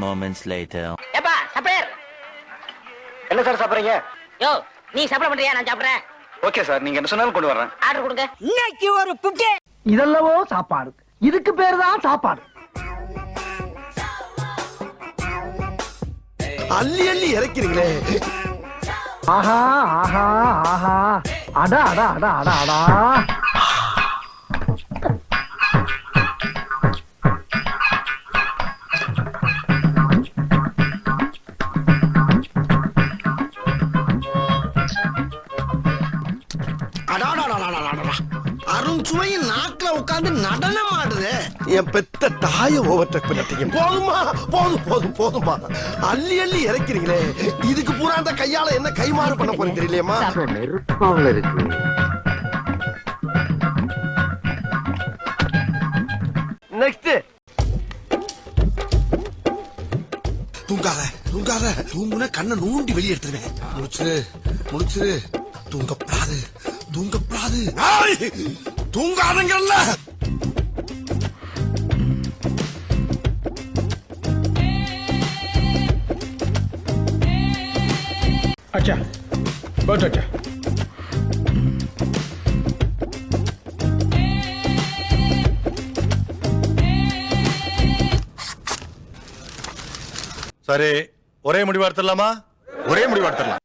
moments later. ஏப்பா supplier. என்ன sir சாப்பிடுறீங்க? யோ நீ சப்ளை பண்றியா நான் சாப்பிடுறேன். ஓகே சார், நீங்க என்ன சொன்னாலும் கொண்டு வரேன். ஆர்டர் கொடுங்க. இன்னைக்கு ஒரு புக்கே. இதெல்லவோ சாப்பாடு, இதுக்கு பேரு தான் சாப்பாடு. அள்ளி அள்ளி இறக்கிறீங்களே. ஆஹா ஆஹா ஆஹா, அடா அடா அடா அடா அடா. அருண்சுவையின் நாக்குல உட்கார்ந்து நடனம் ஆடுது. என் பெத்த தாய ஓவர்டேக் பண்ணிட்டீங்க. போதுமா, போதும் போதும் போதுமா. அள்ளி அள்ளி இறக்கிறீங்களே. இதுக்கு பூரா அந்த கையால என்ன கைமாறு பண்ண போறீங்க தெரியலையம்மா. நெருப்பாவில் இருக்கு. நெக்ஸ்ட். தூங்காத தூங்காத, தூங்குன கண்ணை நூண்டி வெளியே எடுத்துருவேன். முடிச்சிரு முடிச்சிரு. தூங்கப்படாது தூங்கப்படாது. தூங்காதங்கல்ல. अच्छा बहुत अच्छा. சரி, ஒரே முடிவு எடுத்துடலாமா? ஒரே முடிவு எடுத்துடலாம்.